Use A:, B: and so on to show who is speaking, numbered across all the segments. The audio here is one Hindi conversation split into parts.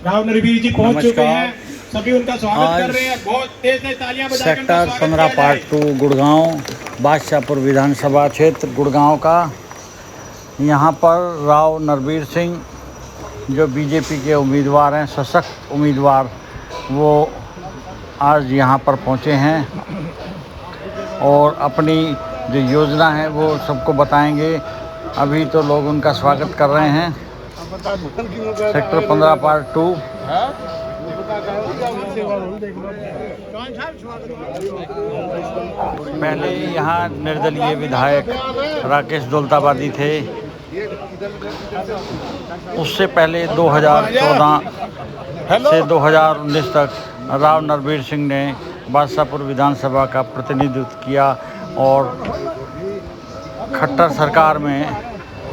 A: राव नरवीर जी पहुंच चुके हैं, सभी उनका स्वागत कर रहे हैं। बहुत तेज तालियां बजाकर
B: सेक्टर 15 पार्ट 2 गुड़गांव बादशाहपुर विधानसभा क्षेत्र गुड़गांव का। यहाँ पर राव नरवीर सिंह जो बीजेपी के उम्मीदवार हैं, सशक्त उम्मीदवार, वो आज यहाँ पर पहुँचे हैं और अपनी जो योजना है वो सबको बताएंगे। अभी तो लोग उनका स्वागत कर रहे हैं। Sector 15 part 2। पहले यहाँ निर्दलीय विधायक राकेश दौलताबादी थे। उससे पहले 2014 से 2019 तक राव नरवीर सिंह ने बादशाहपुर विधानसभा का प्रतिनिधित्व किया और खट्टर सरकार में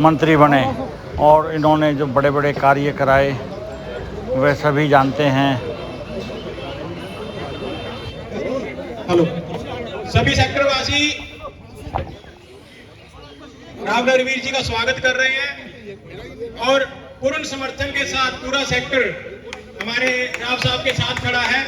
B: मंत्री बने और इन्होंने जो बड़े बड़े कार्य कराए वे सभी जानते हैं।
A: हेलो, सभी सेक्टरवासी राव नरवीर जी का स्वागत कर रहे हैं और पूर्ण समर्थन के साथ पूरा सेक्टर हमारे राव साहब के साथ खड़ा है।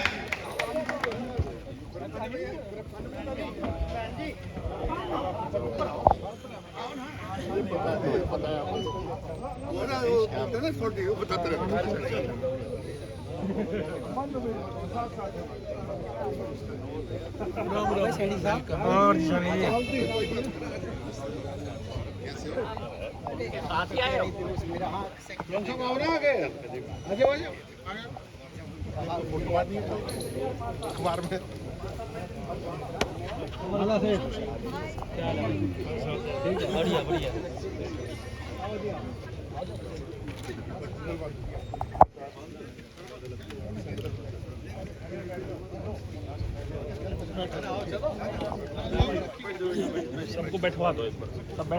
C: सबको बैठवा दो।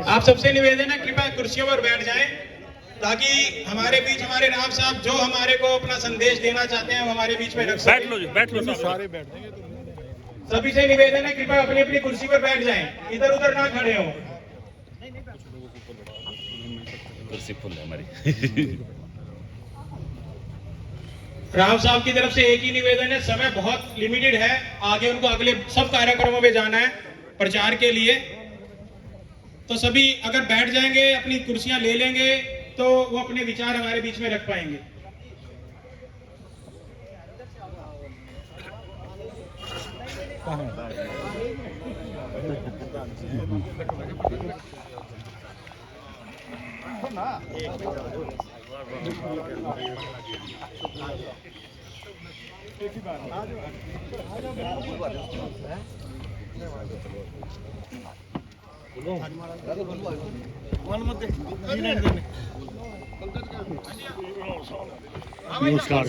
A: आप सबसे निवेदन है, कृपया कुर्सियों पर बैठ जाएं ताकि हमारे बीच हमारे राव साहब जो हमारे को अपना संदेश देना चाहते हैं वो हमारे बीच में रख सकें।
C: बैठ लो जी, बैठ लो, सारे बैठ जाएंगे।
A: सभी से निवेदन है, कृपया अपनी अपनी कुर्सी पर बैठ जाएं, इधर उधर ना खड़े हो।
C: कुर्सी फुल है हमारी।
A: राव साहब की तरफ से एक ही निवेदन है, समय बहुत लिमिटेड है, आगे उनको अगले सब कार्यक्रमों में जाना है प्रचार के लिए। तो सभी अगर बैठ जाएंगे, अपनी कुर्सियां ले लेंगे तो वो अपने विचार हमारे बीच में रख पाएंगे।
B: नमस्कार।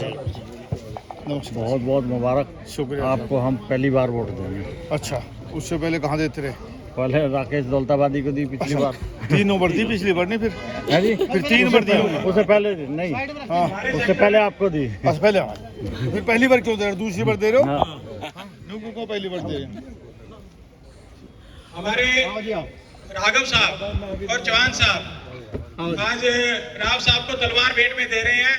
B: बहुत बहुत मुबारक।
D: शुक्रिया।
B: आपको हम पहली बार वोट देंगे।
D: अच्छा, उससे पहले कहाँ देते रहे?
B: पहले राकेश दौलताबादी को दी पिछली बार।
D: 3 नंबर दी पिछली बार, नहीं फिर?
B: है जी,
D: फिर 3 नंबर दी होगी।
B: उससे पहले नहीं,
D: हाँ,
B: उससे पहले आपको दी।
D: बस पहले। फिर पहली बार क्यों दे रहे हो? दूसरी बार दे रहे हो?
B: हाँ।
D: क्यों पहली बार दे रहे हो?
A: हमारे राघव साहब और चौहान साहब आज राव साहब को तलवार भेंट में दे रहे हैं।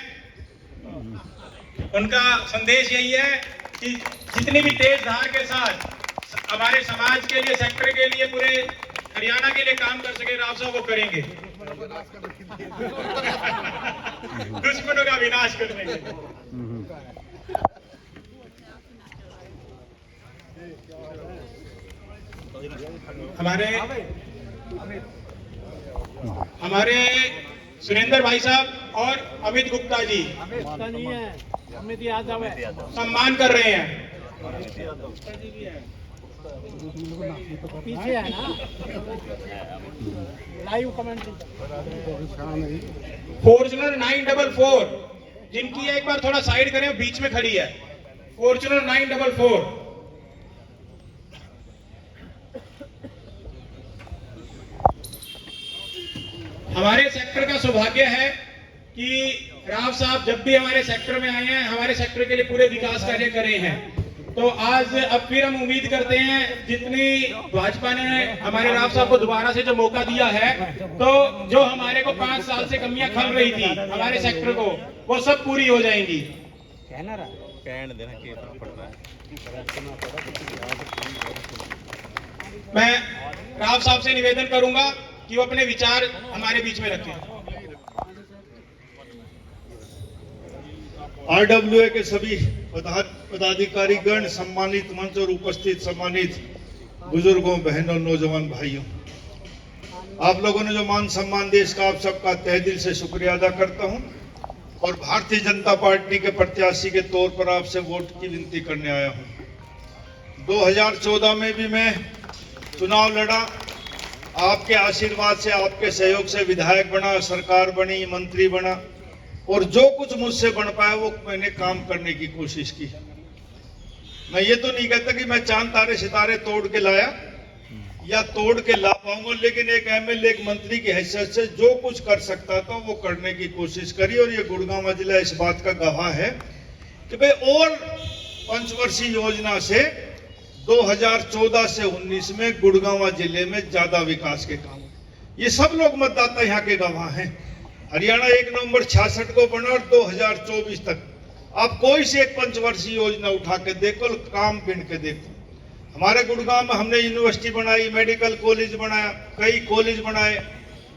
A: उनका संदेश यही है कि जितनी भी तेज धार के साथ हमारे समाज के लिए, सेक्टर के लिए, पूरे हरियाणा के लिए काम कर सके राव साहब वो करेंगे। दुश्मनों का विनाश करने के लिए। हमारे सुरेंद्र भाई साहब और अमित गुप्ता जी सम्मान कर रहे हैं।
E: पीछे है ना लाइव कमेंट।
A: फॉर्च्यूनर 944 जिनकी एक बार थोड़ा साइड करें, बीच में खड़ी है फॉर्च्यूनर 944। हमारे सेक्टर का सौभाग्य है कि राव साहब जब भी हमारे सेक्टर में आए हैं, हमारे सेक्टर के लिए पूरे विकास कार्य करे हैं। तो आज अब फिर हम उम्मीद करते हैं जितनी भाजपा ने हमारे राव साहब को दोबारा से जो मौका दिया है, तो जो हमारे को 5 साल से कमियां खल रही थी हमारे सेक्टर को, वो सब पूरी हो जाएंगी। मैं राव साहब से निवेदन करूंगा कि वो अपने विचार हमारे बीच में रखें।
D: आरडब्ल्यूए के सभी पदाधिकारीगण, सम्मानित मंच और उपस्थित सम्मानित बुजुर्गों, बहनों, नौजवान भाइयों, आप लोगों ने जो मान सम्मान दिया इसका आप सबका तहे दिल से शुक्रिया अदा करता हूं और भारतीय जनता पार्टी के प्रत्याशी के तौर पर आपसे वोट की विनती करने आया हूं। 2014 में भी मैं चुनाव लड़ा, आपके आशीर्वाद से, आपके सहयोग से विधायक बना, सरकार बनी, मंत्री बना और जो कुछ मुझसे बन पाया वो मैंने काम करने की कोशिश की। मैं ये तो नहीं कहता कि मैं चांद तारे सितारे तोड़ के लाया या तोड़ के ला पाऊंगा, लेकिन एक एमएलए, एक मंत्री की हैसियत से जो कुछ कर सकता था वो करने की कोशिश करी और ये गुड़गांव जिला इस बात का गवाह है कि भाई और पंचवर्षीय योजना से 2014 से 19 में गुड़गांव जिले में ज्यादा विकास के काम, ये सब लोग मतदाता यहाँ के गवाह हैं। हरियाणा 1 नवंबर 66 को बना और 2024 तक आप कोई से एक पंचवर्षीय योजना उठा के देखो, काम गिन के देखो। हमारे गुड़गांव में हमने यूनिवर्सिटी बनाई, मेडिकल कॉलेज बनाया, कई कॉलेज बनाए,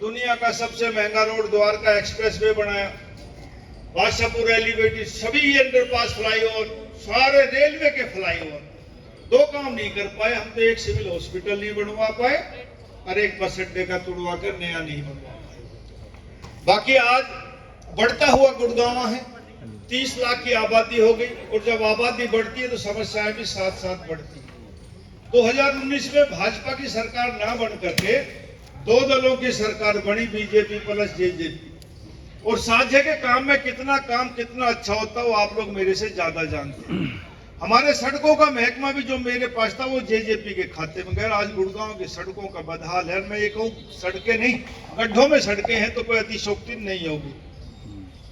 D: दुनिया का सबसे महंगा रोड द्वारका एक्सप्रेस वे बनाया, बादशाहपुर एलिवेटेड, सभी अंडरपास फ्लाईओवर, सारे रेलवे के फ्लाईओवर। 2 काम नहीं कर पाए हम तो, एक सिविल हॉस्पिटल नहीं बनवा पाए और एक बस अड्डे का तुड़वा कर नया नहीं बनवा पाए। बाकी आज बढ़ता हुआ गुड़गांव है, 30 लाख की आबादी हो गई और जब आबादी बढ़ती है तो समस्याएं भी साथ साथ बढ़ती है। 2019 में भाजपा की सरकार ना बन करके 2 दलों की सरकार बनी, बीजेपी प्लस जेजेपी, और साझे के काम में कितना काम कितना अच्छा होता है वो आप लोग मेरे से ज्यादा जानते हैं। हमारे सड़कों का महकमा भी जो मेरे पास था वो जेजेपी के खाते में गया। आज गुड़गांव की सड़कों का बदहाल है। मैं ये कहूँ, सड़कें नहीं, गड्ढों में सड़कें हैं तो कोई अतिशोक्ति नहीं होगी।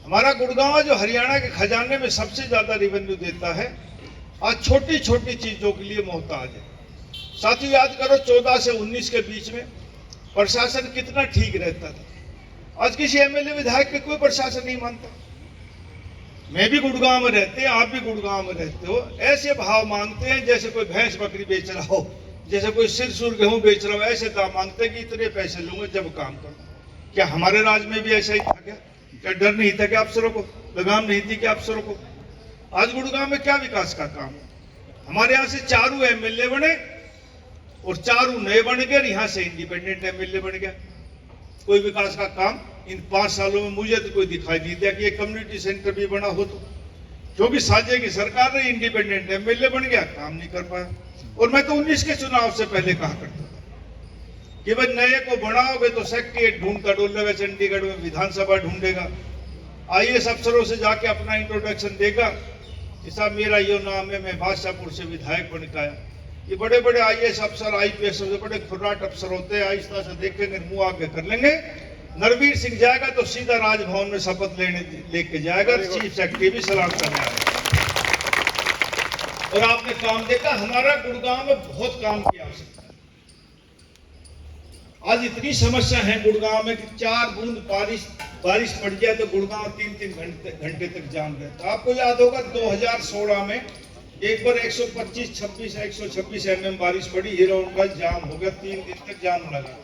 D: हमारा गुड़गांव जो हरियाणा के खजाने में सबसे ज्यादा रेवेन्यू देता है, आज छोटी छोटी चीजों के लिए मोहताज है। साथियों, याद करो 14 से 19 के बीच में प्रशासन कितना ठीक रहता था। आज किसी एमएलए विधायक के कोई प्रशासन नहीं मानता। मैं भी गुड़गांव में रहते हैं, आप भी गुड़गांव में रहते हो, ऐसे भाव मांगते हैं जैसे कोई भैंस बकरी बेच रहा हो, जैसे कोई सिर गेहूं बेच रहा हो, ऐसे दाम मांगते हैं कि इतने पैसे लूंगे जब काम करूं। क्या हमारे राज में भी ऐसा ही था क्या? क्या डर नहीं था कि अफसरों को, लगाम नहीं थी कि अफसरों को? आज गुड़गांव में क्या विकास का काम है? हमारे यहाँ से 4 एमएलए बने और 4 नए बन गए, यहाँ से इंडिपेंडेंट एमएलए बन गया। कोई विकास का काम इन 5 सालों में मुझे तो कोई दिखाई नहीं दिया कि ये कम्युनिटी सेंटर भी बना हो तो, क्योंकि साझे की सरकार ने इंडिपेंडेंट एमएलए बन गया, काम नहीं कर पाया। और मैं तो 19 के चुनाव से पहले कहा करता था कि भाई नए को बनाओगे तो सेक्रेटरीट ढूंढ कर डोलेगा, चंडीगढ़ में विधानसभा ढूंढेगा, आईएएस अफसरों से जाके अपना इंट्रोडक्शन देगा कि साहब मेरा ये नाम है, मैं बादशाहपुर से विधायक बन के आया। ये बड़े बड़े आईएएस अफसर, आईपीएस अफसर, बड़े खुर्राट अफसर होते हैं, आहिस्ता से देखेंगे, मुंह आगे कर लेंगे। नरवीर सिंह जाएगा तो सीधा राजभवन में शपथ लेके जाएगा, चीफ सेक्रेटरी भी सलाम करने आएगा। और आपने काम देखा, हमारा गुड़गांव में बहुत काम की आवश्यकता है। आज इतनी समस्या है गुड़गांव में कि 4 बूंद बारिश पड़ जाए तो गुड़गांव 3-3 घंटे तक जाम रहता है। आपको याद होगा 2016 में एक बार 126 mm बारिश पड़ी, हीरोगंज जाम हो गया, 3 दिन तक जाम लगा।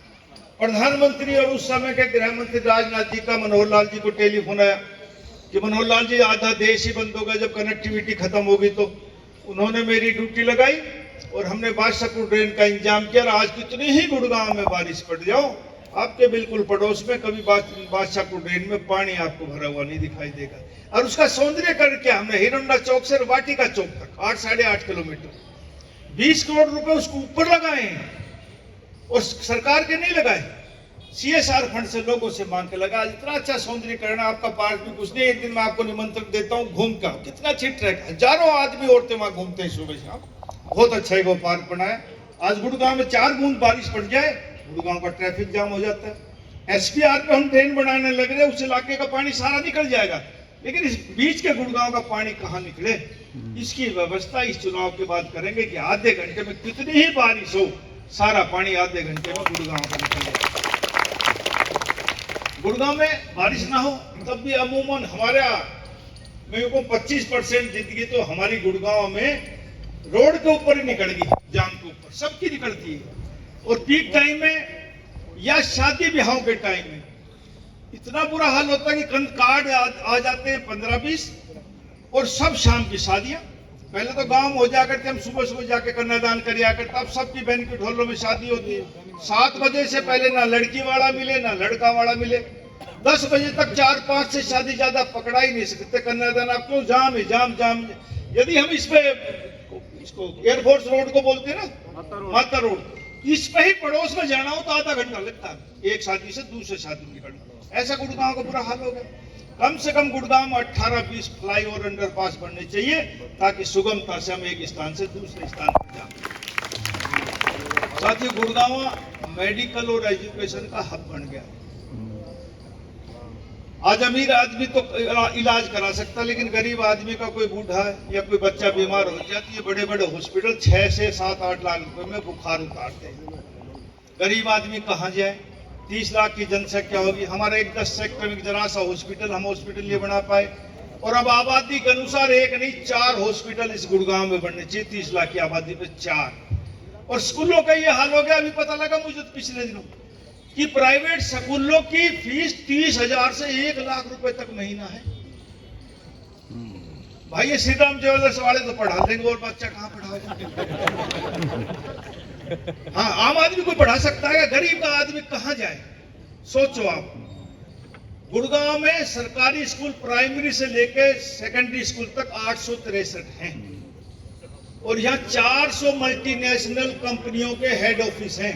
D: प्रधानमंत्री और उस समय के गृह मंत्री राजनाथ जी का मनोहर लाल जी को टेलीफोन आया कि मनोहर लाल जी आधा देश ही बंद होगा जब कनेक्टिविटी खत्म होगी। तो उन्होंने मेरी ड्यूटी लगाई और हमने बादशाहपुर ड्रेन का इंतजाम किया। आज कितनी ही गुड़गांव में बारिश पड़ जाओ, आपके बिल्कुल पड़ोस में कभी बादशाहपुर ड्रेन में पानी आपको भरा हुआ नहीं दिखाई देगा। और उसका सौंदर्यकरण क्या, हमने हिरंडा चौक से वाटिका चौक तक 8-8.5 किलोमीटर 20 करोड़ रुपए उसको ऊपर लगाए हैं और सरकार के नहीं लगाए, सीएसआर फंड से लोगों से मांग के लगा। इतना अच्छा सौंदर्यकरण, आपका पार्क भी कुछ नहीं, एक दिन मैं आपको निमंत्रण देता हूँ, घूम का कितना अच्छी ट्रैक, हजारों आदमी औरतें वहां घूमते हैं सुबह शाम, बहुत अच्छा है वो पार्क बनाया। आज गुड़गांव में 4 बूंद बारिश पड़ जाए, गुड़गांव का ट्रैफिक जाम हो जाता है। एसपीआर पे हम ड्रेन बनाने लग रहे हैं, उस इलाके का पानी सारा निकल जाएगा। लेकिन इस बीच के गुड़गांव का पानी कहाँ निकले, इसकी व्यवस्था इस चुनाव के बाद करेंगे कि आधे घंटे में कितनी ही बारिश हो, सारा पानी आधे घंटे में गुड़गांव का निकलेगा। गुड़गांव में बारिश ना हो तब भी अमूमन हमारा मेरे को 25% जिंदगी तो हमारी गुड़गांव में रोड के ऊपर ही निकलेगी, जाम के ऊपर सबकी निकलती है। और पीक टाइम में या शादी ब्याहों के टाइम में इतना बुरा हाल होता है कि कंद कार्ड आ जाते हैं 15-20 और सब शाम की शादियां। पहले तो गांव में हो जा करते, हम सुबह सुबह जाके कन्यादान कर आया करते, अब सबकी बहन की ढोलों में शादी होती है। 7 बजे से पहले ना लड़की वाला मिले ना लड़का वाला मिले, 10 बजे तक 4-5 से शादी ज्यादा पकड़ा ही नहीं सकते कन्यादान। आप क्यों जाम है, जाम जाम। यदि हम इसको एयरफोर्स रोड को बोलते हैं ना, माता रोड, इस पे ही पड़ोस में जाना हो तो आधा घंटा लगता है, एक शादी से दूसरे शादी में निकलना। ऐसा गुड़गांव का बुरा हाल हो गया। कम से कम गुड़गांव में 18-20 फ्लाईओवर अंडरपास बनने चाहिए ताकि सुगमता से हम एक स्थान से दूसरे स्थान पर जाए। साथियों, गुड़गांव मेडिकल और एजुकेशन का हब बन गया। आज अमीर आदमी तो इलाज करा सकता, लेकिन गरीब आदमी का कोई बूढ़ा या कोई बच्चा बीमार हो जाती है, बड़े बड़े हॉस्पिटल 6 से 7-8 लाख रुपए में बुखार उतारते हैं। गरीब आदमी कहाँ जाए? 30 लाख की जनसंख्या होगी, हमारा एक 10 सेक्टर में जरा सा हॉस्पिटल, हम हॉस्पिटल ये बना पाए। और अब आबादी के अनुसार एक नहीं 4 हॉस्पिटल इस गुड़गांव में बनने चाहिए, 30 लाख की आबादी पे 4। और स्कूलों का ये हाल हो गया, अभी पता लगा मुझे तो पिछले दिनों कि प्राइवेट स्कूलों की फीस 30,000 से 1 लाख रुपए तक महीना है। भाई ये श्री राम ज्वेलर्स वाले तो पढ़ा देंगे और बच्चा कहाँ पढ़ाओगे? हाँ, आम आदमी को पढ़ा सकता है, गरीब का आदमी कहाँ जाए? सोचो आप, गुड़गांव में सरकारी स्कूल प्राइमरी से लेकर सेकेंडरी स्कूल तक 863 हैं और यहाँ 400 मल्टीनेशनल कंपनियों के हेड ऑफिस हैं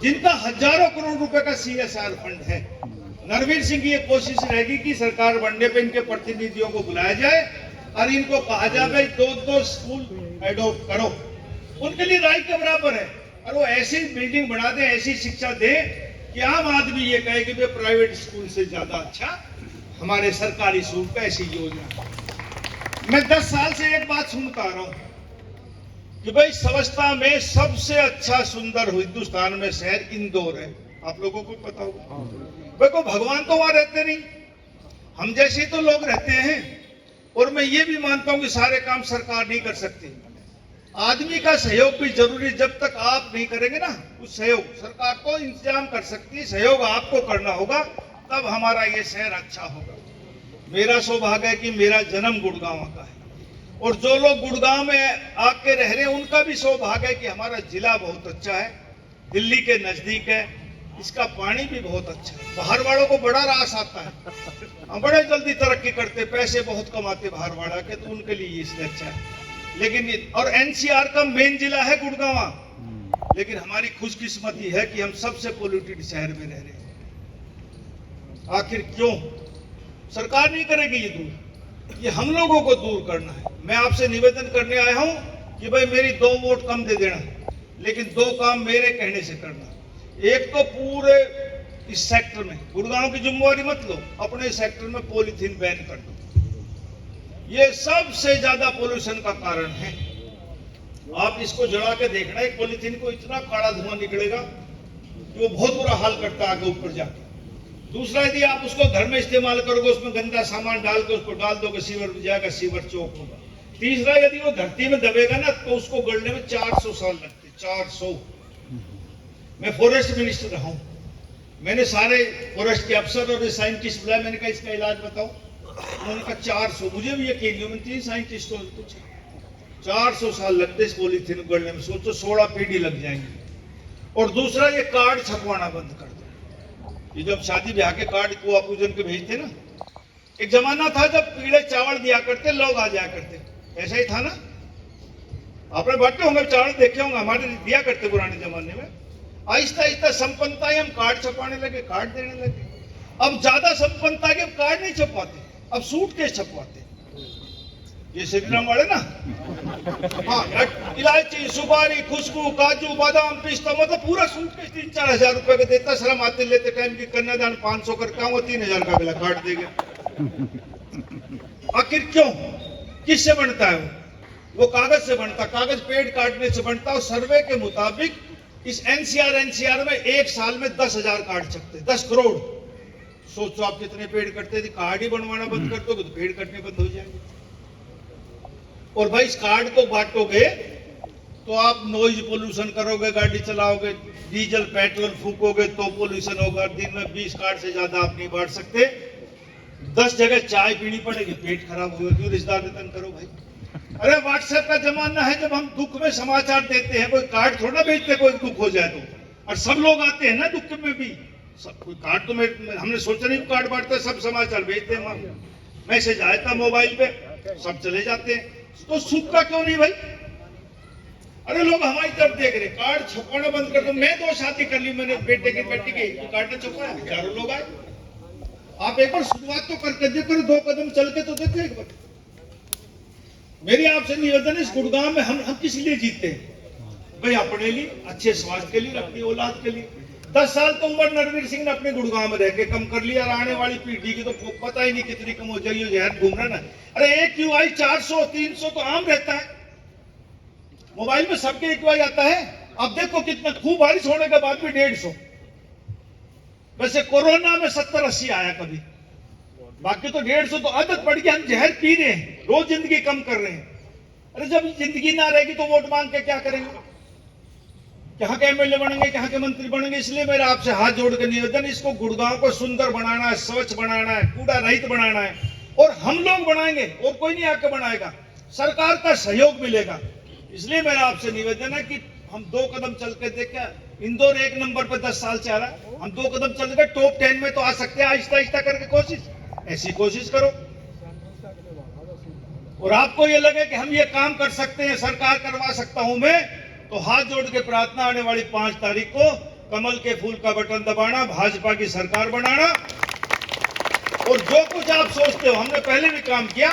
D: जिनका हजारों करोड़ रुपए का CSR फंड है। नरवीर सिंह की ये कोशिश रहेगी कि सरकार बनने पे इनके प्रतिनिधियों को बुलाया जाए और इनको कहा जाए भाई 2 स्कूल एडॉप्ट करो, उनके लिए राय के बराबर है। और वो ऐसी बिल्डिंग बना दे, ऐसी शिक्षा दे कि आम आदमी ये कहे कि भाई प्राइवेट स्कूल से ज्यादा अच्छा हमारे सरकारी स्कूल का, ऐसी योजना। मैं 10 साल से एक बात सुनता आ रहा हूं कि भाई सवस्था में सबसे अच्छा सुंदर हिंदुस्तान में शहर इंदौर है। आप लोगों को पता होगा। देखो, भगवान तो वहां रहते नहीं, हम जैसे तो लोग रहते हैं। और मैं ये भी मानता हूं कि सारे काम सरकार नहीं कर सकती, आदमी का सहयोग भी जरूरी। जब तक आप नहीं करेंगे ना उस सहयोग, सरकार तो इंतजाम कर सकती है, सहयोग आपको करना होगा, तब हमारा ये शहर अच्छा होगा। मेरा सौभाग्य है कि मेरा जन्म गुड़गांव का है और जो लोग गुड़गांव में आके रह रहे हैं उनका भी सौभाग्य है कि हमारा जिला बहुत अच्छा है, दिल्ली के नजदीक है, इसका पानी भी बहुत अच्छा है। बाहर वालों को बड़ा रास आता है, हम बड़े जल्दी तरक्की करते, पैसे बहुत कमाते बाहर वाला के, तो उनके लिए इसलिए अच्छा है। लेकिन और NCR का मेन जिला है गुड़गांव, लेकिन हमारी खुशकिस्मती है कि हम सबसे पोल्यूटेड शहर में रह रहे हैं। आखिर क्यों? सरकार नहीं करेगी ये दूर, ये हम लोगों को दूर करना है। मैं आपसे निवेदन करने आया हूं कि भाई मेरी 2 वोट कम दे देना, लेकिन 2 काम मेरे कहने से करना। एक तो पूरे इस सेक्टर में गुड़गांव की जिम्मेवारी मत लो, अपने सेक्टर में पॉलीथीन बैन कर दो। ये सबसे ज्यादा पोल्यूशन का कारण है। आप इसको जला के देखना, एक पॉलीथीन को इतना काला धुआं निकलेगा कि वो बहुत बुरा हाल करता है आगे ऊपर जाके। दूसरा, यदि आप उसको घर में इस्तेमाल करोगे, उसमें गंदा सामान डाल के उसको डाल दोगे, सीवर में जाएगा, सीवर चौक होगा। तीसरा, यदि वो धरती में दबेगा ना तो उसको गलने में 400 साल लगते, 400। मैं फॉरेस्ट मिनिस्टर रहा हूं, मैंने सारे फॉरेस्ट के अफसर और साइंटिस्ट बुलाए, मैंने कहा इसका इलाज बताओ। उन्होंने कहा 400। मुझे भी यकीन नहीं, 3 साइंटिस्ट हो कुछ 400 साल लगते इस पॉलीथीन गलने में। सोचो 16 पीढ़ी लग जाएंगी। और दूसरा, ये कार्ड छपवाना बंद कर दो। ये जब शादी ब्याह के कार्ड कुआ पूजन के भेजते ना, एक जमाना था जब पीले चावल दिया करते, लोग आ जाया करते, ऐसा ही था ना? आपने बांटे होंगे, चावल देखे होंगे, हमारे दिया करते पुराने जमाने में। आहिस्ता आहिस्ता संपन्नता हम कार्ड छपाने लगे, कार्ड देने लगे। अब ज्यादा संपन्नता के कार्ड नहीं छपवाते, अब सूटकेस छपवाते। ये श्रीराम वाले ना, हाँ, इलायची, सुपारी, खुशबू, काजू, बादाम, पिस्ता, मतलब पूरा सूटकेस 3-4 हजार रुपए का देता। शर्म आते लेते टाइम की कन्यादान 500 करके आऊंगा, 3000 का बिला काट देगा। आखिर क्यों, किससे बनता है वो कागज से बनता, कागज पेड़ काटने से बनता। और सर्वे के मुताबिक इस एनसीआर में एक साल में 10,000 काट सकते, 10 करोड़। सोचो आप कितने पेड़ कटते थे। कार्ड ही बनवाना बंद कर दोगे तो पेड़ कटने बंद हो जाएंगे। और भाई इस कार्ड को बांटोगे तो आप नॉइज पोल्यूशन करोगे, गाड़ी चलाओगे, डीजल पेट्रोल फूकोगे तो पोल्यूशन होगा। दिन में 20 कार्ड से ज्यादा आप नहीं बांट सकते। 10 जगह चाय पीनी पड़ेगी, पेट खराब होगा। क्यों रिश्तेदार वेतन करो भाई। अरे व्हाट्सएप का जमाना है, जब हम दुख में समाचार देते हैं, कोई कार्ड थोड़ा भेजते कोई दुख हो जाए तो। और सब लोग आते हैं ना दुख में भी, सब कोई कार्ड तो हमने सोचा नहीं कार्ड बांटते, सब समाचार भेजते हैं। मैसेज आया था मोबाइल पे, सब चले जाते हैं। तो सुख का क्यों नहीं भाई। अरे लोग हमारी तरफ देख रहे, कार्ड छपवाना बंद कर दो। मैं 2 शादी कर ली मैंने, बेटे की बेटी की, तो कार्ड ने छपवाया, हजारों लोग आए। आप एक बार शुरुआत तो करके देखो, 2 कदम चल के तो देखो एक बार। मेरी आपसे निवेदन है, इस गुड़गांव में हम किस लिए जीतते हैं भाई? अपने लिए, अच्छे स्वास्थ्य के लिए, अपनी औलाद के लिए। 10 साल तो उम्र नरवीर सिंह ने अपने गुड़गांव में रह के कम कर लिया। आने वाली पीढ़ी की तो पता ही नहीं कितनी कम हो जाएगी, जहर घूम रहा ना। अरे एक QI 400 300 तो आम रहता है, मोबाइल में सबके QI आता है। अब देखो कितना खूब बारिश होने के बाद भी 150। वैसे कोरोना में 70-80 आया कभी, बाकी तो 150 तो आदत पड़ गई। हम जहर पी रहे हैं, रोज जिंदगी कम कर रहे हैं। अरे जब जिंदगी ना रहेगी तो वोट मांग के क्या करेंगे? कहाँ के MLA बनेंगे, कहाँ के मंत्री बनेंगे? इसलिए मेरा आपसे हाथ जोड़ के निवेदन, इसको गुड़गांव को सुंदर बनाना है, स्वच्छ बनाना है, कूड़ा रहित बनाना है। और हम लोग बनाएंगे और कोई नहीं आके बनाएगा, सरकार का सहयोग मिलेगा। इसलिए मेरा आपसे निवेदन है कि हम 2 कदम चल के देखें। इंदौर 1 नंबर पर 10 साल से आ रहा है, हम 2 कदम चल के टॉप 10 में तो आ सकते हैं। आहिस्ता आहिस्ता करके कोशिश, ऐसी कोशिश करो। और आपको ये लगे कि हम ये काम कर सकते हैं, सरकार करवा सकता हूं मैं, तो हाथ जोड़ के प्रार्थना, आने वाली 5 तारीख को कमल के फूल का बटन दबाना, भाजपा की सरकार बनाना। और जो कुछ आप सोचते हो, हमने पहले भी काम किया।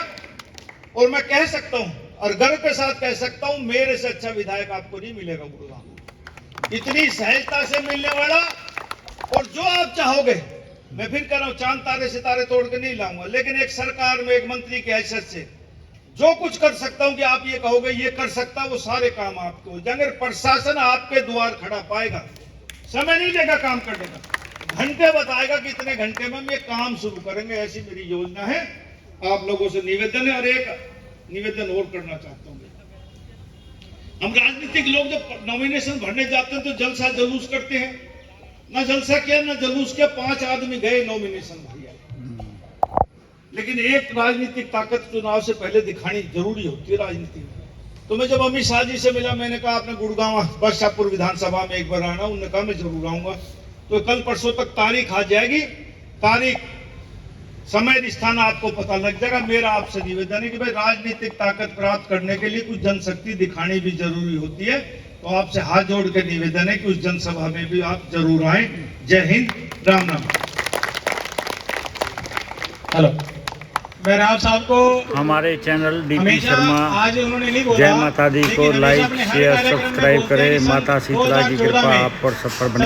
D: और मैं कह सकता हूं और गर्व के साथ कह सकता हूं, मेरे से अच्छा विधायक आपको नहीं मिलेगा गुड़गांव, इतनी सहजता से मिलने वाला। और जो आप चाहोगे, मैं फिर कह रहा हूं, चांद तारे सितारे तोड़ के नहीं लाऊंगा, लेकिन एक सरकार में एक मंत्री की हैसियत से जो कुछ कर सकता हूं कि आप ये कहोगे ये कर सकता, वो सारे काम आपके हो जाएंगे। प्रशासन आपके द्वार खड़ा पाएगा, समय नहीं देगा काम करने का, घंटे बताएगा कि इतने घंटे में हम ये काम शुरू करेंगे। ऐसी मेरी योजना है। आप लोगों से निवेदन है। और एक निवेदन और करना चाहता हूं, हम राजनीतिक लोग जब नॉमिनेशन भरने जाते हैं तो जलसा जलूस करते हैं। ना जलसा किया ना जलूस किया, 5 आदमी गए नॉमिनेशन भरिया। लेकिन एक राजनीतिक ताकत चुनाव से पहले दिखानी जरूरी होती है राजनीति में। तो मैं जब अमित शाह जी से मिला, मैंने कहा आपने गुड़गांव बादशाहपुर विधानसभा में एक बार आना। उन्होंने कहा मैं जरूर आऊंगा। तो कल परसों तक तारीख आ जाएगी, तारीख समय स्थान आपको पता लग जाएगा। मेरा आपसे निवेदन है कि भाई राजनीतिक ताकत प्राप्त करने के लिए कुछ जनशक्ति दिखानी भी जरूरी होती है। तो आपसे हाथ जोड़ के निवेदन है कि उस जनसभा में भी आप जरूर आए। जय हिंद, राम राम।
A: हेलो, मैं राव साहब को
B: हमारे चैनल DP
A: हमेशा,
B: शर्मा
A: आज उन्होंने नहीं बोला,
B: जय माता दी को
A: लेकिन हमेशा
B: लाइक
A: अपने हर
B: शेयर
A: कार्यक्रम में
B: सब्सक्राइब
A: बोलते हैं
B: करें।
A: कि
B: माता शीतला की
A: 2014
B: कृपा
A: में
B: आप पर सब पर बनी।